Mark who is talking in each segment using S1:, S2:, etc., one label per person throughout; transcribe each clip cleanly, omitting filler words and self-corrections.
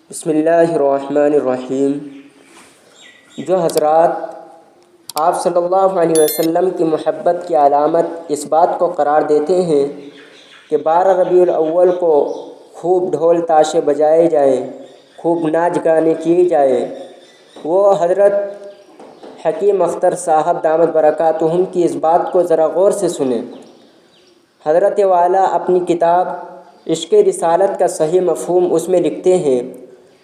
S1: بسم اللہ الرحمن الرحیم۔ جو حضرات آپ صلی اللہ علیہ وسلم کی محبت کی علامت اس بات کو قرار دیتے ہیں کہ 12 ربیع الاول کو خوب ڈھول تاشے بجائے جائیں، خوب ناچ گانے کیے جائیں، وہ حضرت حکیم اختر صاحب دامت برکاتہم کی اس بات کو ذرا غور سے سنیں۔ حضرت والا اپنی کتاب عشق رسالت کا صحیح مفہوم اس میں لکھتے ہیں،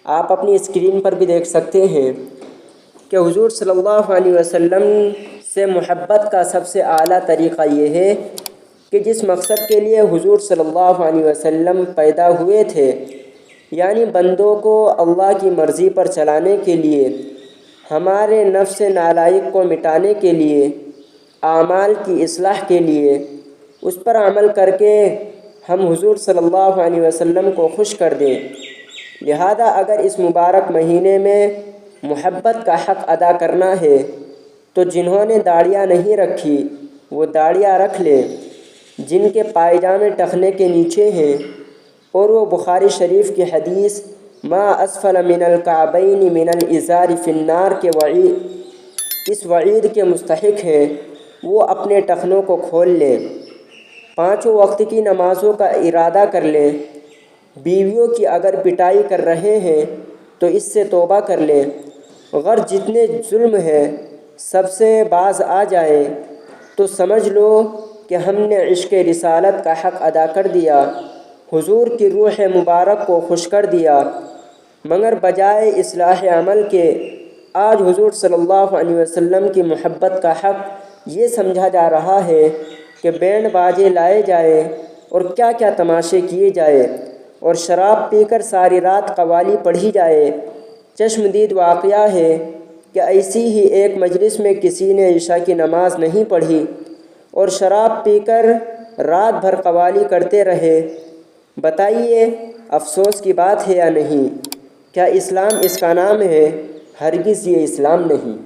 S1: آپ اپنی اسکرین پر بھی دیکھ سکتے ہیں کہ حضور صلی اللہ علیہ وسلم سے محبت کا سب سے اعلیٰ طریقہ یہ ہے کہ جس مقصد کے لیے حضور صلی اللہ علیہ وسلم پیدا ہوئے تھے، یعنی بندوں کو اللہ کی مرضی پر چلانے کے لیے، ہمارے نفس نالائق کو مٹانے کے لیے، اعمال کی اصلاح کے لیے، اس پر عمل کر کے ہم حضور صلی اللہ علیہ وسلم کو خوش کر دیں۔ لہذا اگر اس مبارک مہینے میں محبت کا حق ادا کرنا ہے تو جنہوں نے داڑیاں نہیں رکھی وہ داڑیاں رکھ لیں، جن کے پائجامے ٹخنے کے نیچے ہیں، اور وہ بخاری شریف کی حدیث ما اسفل من الکعبین من الازار فی النار کے اس وعید کے مستحق ہیں، وہ اپنے ٹخنوں کو کھول لیں، 5 وقت کی نمازوں کا ارادہ کر لیں، بیویوں کی اگر پٹائی کر رہے ہیں تو اس سے توبہ کر لیں، غرض جتنے ظلم ہے سب سے باز آ جائیں تو سمجھ لو کہ ہم نے عشق رسالت کا حق ادا کر دیا، حضور کی روح مبارک کو خوش کر دیا۔ مگر بجائے اصلاح عمل کے آج حضور صلی اللہ علیہ وسلم کی محبت کا حق یہ سمجھا جا رہا ہے کہ بینڈ باجے لائے جائیں اور کیا کیا تماشے کیے جائے اور شراب پی کر ساری رات قوالی پڑھی جائے۔ چشمدید واقعہ ہے کہ ایسی ہی ایک مجلس میں کسی نے عشاء کی نماز نہیں پڑھی اور شراب پی کر رات بھر قوالی کرتے رہے۔ بتائیے افسوس کی بات ہے یا نہیں؟ کیا اسلام اس کا نام ہے؟ ہرگز یہ اسلام نہیں۔